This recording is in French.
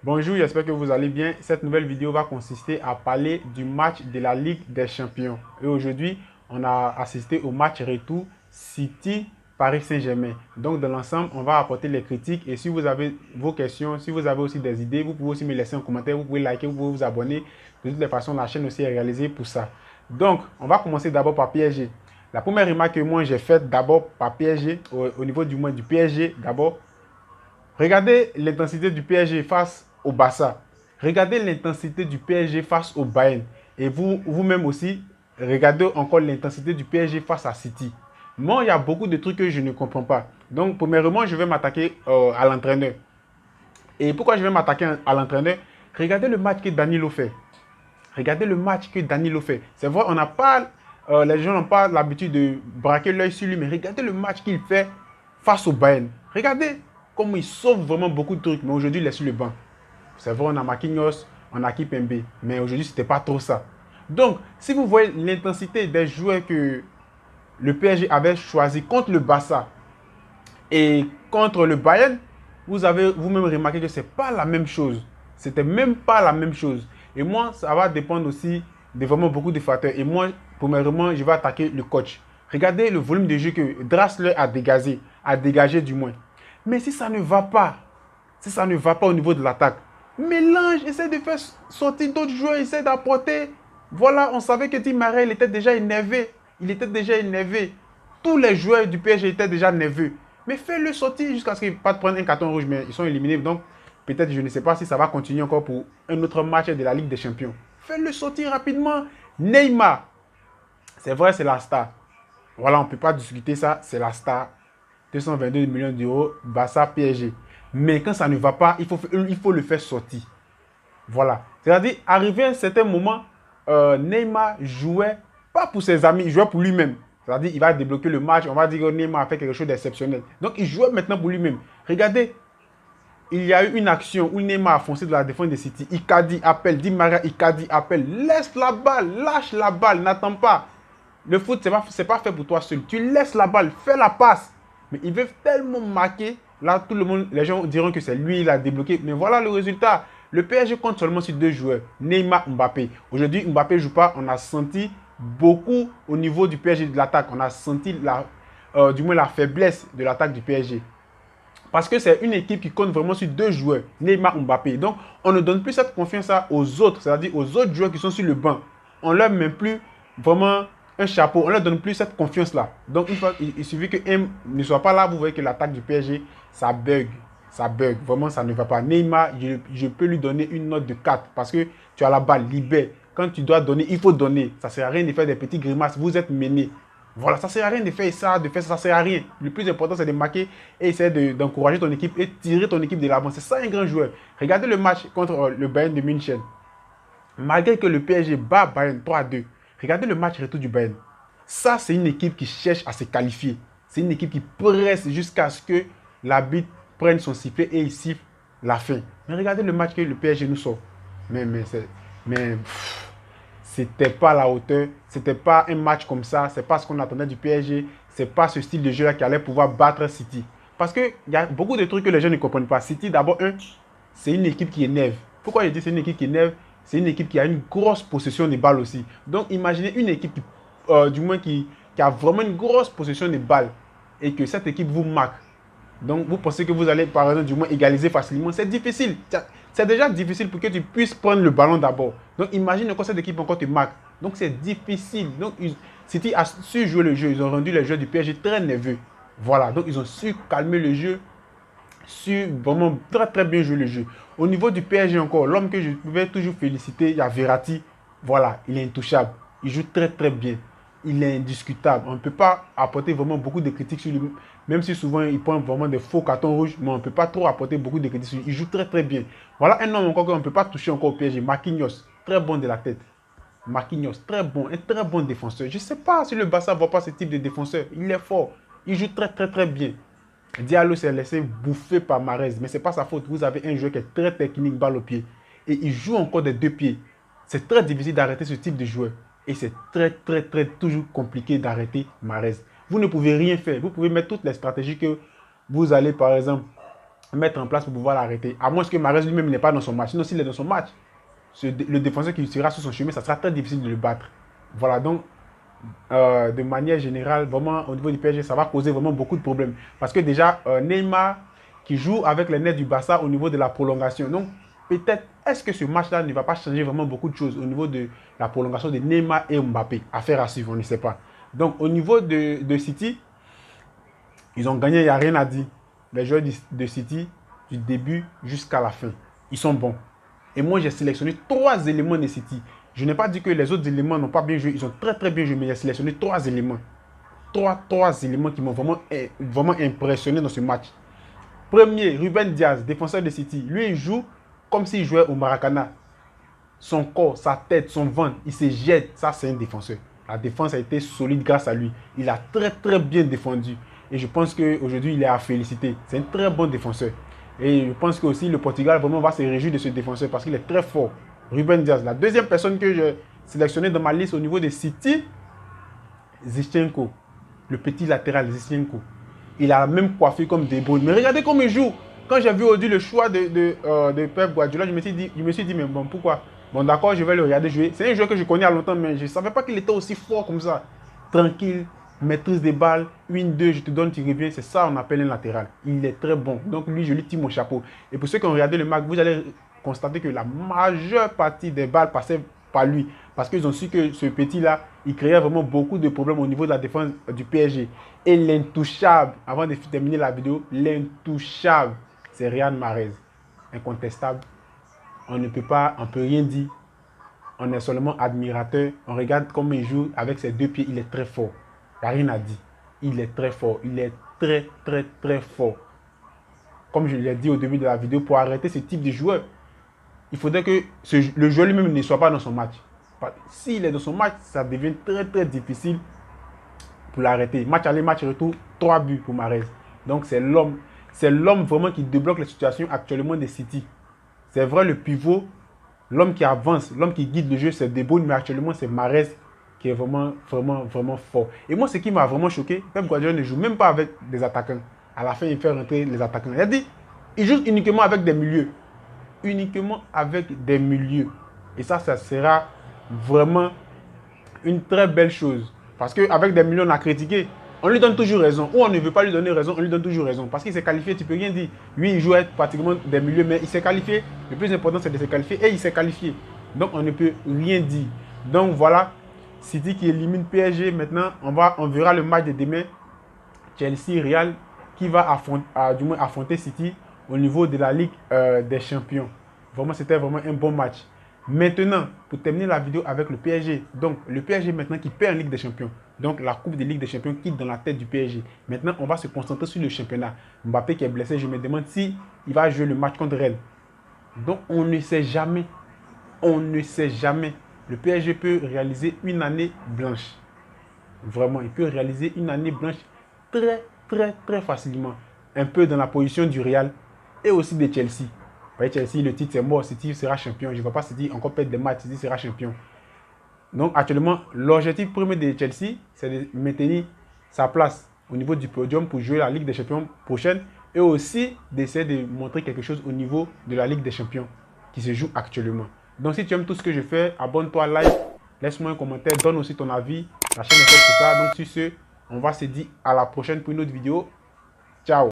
Bonjour, j'espère que vous allez bien. Cette nouvelle vidéo va consister à parler du match de la Ligue des Champions. Et aujourd'hui, on a assisté au match retour City-Paris Saint-Germain. Donc, dans l'ensemble, on va apporter les critiques. Et si vous avez vos questions, si vous avez aussi des idées, vous pouvez aussi me laisser un commentaire, vous pouvez liker, vous pouvez vous abonner. De toutes les façons, la chaîne aussi est réalisée pour ça. Donc, on va commencer d'abord par PSG. La première remarque que moi j'ai faite d'abord par PSG, au niveau du PSG, d'abord, regardez l'intensité du PSG face au Barça. Regardez l'intensité du PSG face au Bayern. Et vous-même aussi, regardez encore l'intensité du PSG face à City. Moi, il y a beaucoup de trucs que je ne comprends pas. Donc, premièrement, je vais m'attaquer à l'entraîneur. Et pourquoi je vais m'attaquer à l'entraîneur? Regardez le match que Danilo fait. Regardez le match que Danilo fait. C'est vrai, on n'a pas, les gens n'ont pas l'habitude de braquer l'œil sur lui, mais regardez le match qu'il fait face au Bayern. Regardez comment il sauve vraiment beaucoup de trucs, mais aujourd'hui il est sur le banc. C'est vrai, on a Marquinhos, on a Kipembe, mais aujourd'hui c'était pas trop ça. Donc, si vous voyez l'intensité des joueurs que le PSG avait choisi contre le Barça et contre le Bayern, vous avez vous-même remarqué que ce n'est pas la même chose. C'était même pas la même chose. Et moi, ça va dépendre aussi de vraiment beaucoup de facteurs. Et moi, premièrement, je vais attaquer le coach. Regardez le volume de jeu que Draxler a dégagé du moins. Mais si ça ne va pas, si ça ne va pas au niveau de l'attaque, mélange, essaie de faire sortir d'autres joueurs, essaie d'apporter. Voilà, on savait que Di Maria, il était déjà énervé. Il était déjà énervé. Tous les joueurs du PSG étaient déjà nerveux. Mais fais-le sortir jusqu'à ce qu'il ne pas prendre un carton rouge, mais ils sont éliminés. Donc, peut-être, je ne sais pas si ça va continuer encore pour un autre match de la Ligue des Champions. Fais-le sortir rapidement. Neymar, c'est vrai, c'est la star. Voilà, on ne peut pas discuter ça, c'est la star. 222 millions d'euros, Barça PSG. Mais quand ça ne va pas, il faut le faire sortir. Voilà. C'est-à-dire, arrivé à un certain moment, Neymar jouait pas pour ses amis, il jouait pour lui-même. C'est-à-dire, il va débloquer le match, on va dire que Neymar a fait quelque chose d'exceptionnel. Donc, il jouait maintenant pour lui-même. Regardez, il y a eu une action où Neymar a foncé de la défense de City. Icardi appelle, Di Maria, Icardi appelle. Laisse la balle, lâche la balle, n'attends pas. Le foot, c'est pas fait pour toi seul. Tu laisses la balle, fais la passe. Mais ils veulent tellement marquer. Là, tout le monde, les gens diront que c'est lui, il a débloqué. Mais voilà le résultat. Le PSG compte seulement sur deux joueurs, Neymar, Mbappé. Aujourd'hui, Mbappé ne joue pas. On a senti beaucoup au niveau du PSG de l'attaque. On a senti du moins la faiblesse de l'attaque du PSG. Parce que c'est une équipe qui compte vraiment sur deux joueurs, Neymar, Mbappé. Donc, on ne donne plus cette confiance aux autres, c'est-à-dire aux autres joueurs qui sont sur le banc. On ne leur met plus vraiment un chapeau, on ne leur donne plus cette confiance-là. Donc, une fois, il suffit que M ne soit pas là, vous voyez que l'attaque du PSG, ça bug. Ça bug. Vraiment, ça ne va pas. Neymar, je peux lui donner une note de 4 parce que tu as la balle, libère. Quand tu dois donner, il faut donner. Ça ne sert à rien de faire des petits grimaces. Vous êtes mené. Voilà, ça ne sert à rien de faire ça, ça ne sert à rien. Le plus important, c'est de marquer et essayer d'encourager ton équipe et tirer ton équipe de l'avant. C'est ça un grand joueur. Regardez le match contre le Bayern de München. Malgré que le PSG bat Bayern 3-2, regardez le match retour du Bayern. Ça, c'est une équipe qui cherche à se qualifier. C'est une équipe qui presse jusqu'à ce que l'arbitre prenne son sifflet et il siffle la fin. Mais regardez le match que le PSG nous sort. Mais c'était pas à la hauteur, c'était pas un match comme ça, c'est pas ce qu'on attendait du PSG, c'est pas ce style de jeu là qui allait pouvoir battre City. Parce qu'il y a beaucoup de trucs que les gens ne comprennent pas. City, d'abord, c'est une équipe qui énerve. Pourquoi je dis c'est une équipe qui énerve? C'est une équipe qui a une grosse possession de balles aussi. Donc imaginez une équipe qui a vraiment une grosse possession de balles et que cette équipe vous marque. Donc, vous pensez que vous allez, par exemple, du moins égaliser facilement. C'est difficile. C'est déjà difficile pour que tu puisses prendre le ballon d'abord. Donc, imagine que cette équipe encore te marque. Donc, c'est difficile. Donc, City a su jouer le jeu. Ils ont rendu les joueurs du PSG très nerveux. Voilà. Donc, ils ont su calmer le jeu, su vraiment très, très bien jouer le jeu. Au niveau du PSG encore, l'homme que je pouvais toujours féliciter, il y a Verratti. Voilà, il est intouchable. Il joue très, très bien. Il est indiscutable. On ne peut pas apporter vraiment beaucoup de critiques sur lui. Même si souvent il prend vraiment des faux cartons rouges, mais on ne peut pas trop apporter beaucoup de critiques sur lui. Il joue très très bien. Voilà un homme encore qu'on ne peut pas toucher encore au PSG. Marquinhos, très bon de la tête. Marquinhos, très bon, un très bon défenseur. Je ne sais pas si le Barça ne voit pas ce type de défenseur. Il est fort. Il joue très très très bien. Diallo s'est laissé bouffer par Mahrez, mais ce n'est pas sa faute. Vous avez un joueur qui est très technique, balle au pied. Et il joue encore des deux pieds. C'est très difficile d'arrêter ce type de joueur. Et c'est très, très, très, toujours compliqué d'arrêter Mahrez. Vous ne pouvez rien faire. Vous pouvez mettre toutes les stratégies que vous allez, par exemple, mettre en place pour pouvoir l'arrêter. À moins que Mahrez lui-même n'est pas dans son match. Sinon, s'il est dans son match, le défenseur qui sera sur son chemin, ça sera très difficile de le battre. Voilà, donc, de manière générale, vraiment, au niveau du PSG, ça va causer vraiment beaucoup de problèmes. Parce que déjà, Neymar, qui joue avec les nets du Barça au niveau de la prolongation. Donc, peut-être, est-ce que ce match-là ne va pas changer vraiment beaucoup de choses au niveau de la prolongation de Neymar et Mbappé? Affaire à suivre, on ne sait pas. Donc, au niveau de City, ils ont gagné, il n'y a rien à dire. Les joueurs de City, du début jusqu'à la fin, ils sont bons. Et moi, j'ai sélectionné 3 éléments de City. Je n'ai pas dit que les autres éléments n'ont pas bien joué. Ils ont très très bien joué, mais j'ai sélectionné 3 éléments. Trois éléments qui m'ont vraiment impressionné dans ce match. Premier, Ruben Diaz, défenseur de City. Lui, il joue comme s'il jouait au Maracana. Son corps, sa tête, son ventre, il se jette. Ça, c'est un défenseur. La défense a été solide grâce à lui. Il a très très bien défendu. Et je pense qu'aujourd'hui, il est à féliciter. C'est un très bon défenseur. Et je pense que aussi le Portugal vraiment va se réjouir de ce défenseur parce qu'il est très fort. Ruben Diaz. La deuxième personne que j'ai sélectionnée dans ma liste au niveau de City, Zinchenko. Le petit latéral Zinchenko. Il a la même coiffure comme De Bruyne. Mais regardez comment il joue. Quand j'ai vu aujourd'hui le choix de Pep Guardiola, je me suis dit, mais bon, pourquoi? Bon, d'accord, je vais le regarder jouer. C'est un joueur que je connais à longtemps, mais je ne savais pas qu'il était aussi fort comme ça. Tranquille, maîtrise des balles, 1-2, je te donne, tu reviens. C'est ça, on appelle un latéral. Il est très bon. Donc, lui, je lui tire mon chapeau. Et pour ceux qui ont regardé le match, vous allez constater que la majeure partie des balles passaient par lui. Parce qu'ils ont su que ce petit-là, il créait vraiment beaucoup de problèmes au niveau de la défense du PSG. Et l'intouchable, avant de terminer la vidéo, l'intouchable, c'est Riyad Mahrez. Incontestable. On ne peut rien dire. On est seulement admirateur. On regarde comment il joue avec ses 2 pieds. Il est très fort. Il n'y a rien à dire. Il est très fort. Il est très, très, très fort. Comme je l'ai dit au début de la vidéo, pour arrêter ce type de joueur, il faudrait que le joueur lui-même ne soit pas dans son match. S'il est dans son match, ça devient très, très difficile pour l'arrêter. Match aller, match retour, 3 buts pour Mahrez. Donc, c'est l'homme. C'est l'homme vraiment qui débloque la situation actuellement des City. C'est vrai, le pivot, l'homme qui avance, l'homme qui guide le jeu, c'est De Bruyne, mais actuellement, c'est Mahrez qui est vraiment, vraiment, vraiment fort. Et moi, ce qui m'a vraiment choqué, Pep Guardiola ne joue même pas avec des attaquants. À la fin, il fait rentrer les attaquants. Il a dit, il joue uniquement avec des milieux. Uniquement avec des milieux. Et ça sera vraiment une très belle chose. Parce qu'avec des milieux, on a critiqué. On lui donne toujours raison. Ou on ne veut pas lui donner raison, on lui donne toujours raison. Parce qu'il s'est qualifié, tu ne peux rien dire. Lui, il joue être pratiquement des milieux, mais il s'est qualifié. Le plus important, c'est de se qualifier. Et il s'est qualifié. Donc, on ne peut rien dire. Donc, voilà. City qui élimine PSG. Maintenant, on verra le match de demain. Chelsea-Real qui va affronter City au niveau de la Ligue des Champions. Vraiment, c'était vraiment un bon match. Maintenant, pour terminer la vidéo avec le PSG. Donc, le PSG maintenant qui perd en Ligue des Champions. Donc, la Coupe de Ligue des Champions quitte dans la tête du PSG. Maintenant, on va se concentrer sur le championnat. Mbappé qui est blessé, je me demande si il va jouer le match contre Rennes. Donc, on ne sait jamais. On ne sait jamais. Le PSG peut réaliser une année blanche. Vraiment, il peut réaliser une année blanche très, très, très facilement. Un peu dans la position du Real et aussi de Chelsea. Vous voyez, Chelsea, le titre c'est mort. City sera champion. Je ne vais pas City encore perdre des matchs. City sera champion. Donc, actuellement, l'objectif premier de Chelsea, c'est de maintenir sa place au niveau du podium pour jouer la Ligue des Champions prochaine et aussi d'essayer de montrer quelque chose au niveau de la Ligue des Champions qui se joue actuellement. Donc, si tu aimes tout ce que je fais, abonne-toi, like, laisse-moi un commentaire, donne aussi ton avis. La chaîne est faite pour ça. Donc, sur ce, on va se dire à la prochaine pour une autre vidéo. Ciao!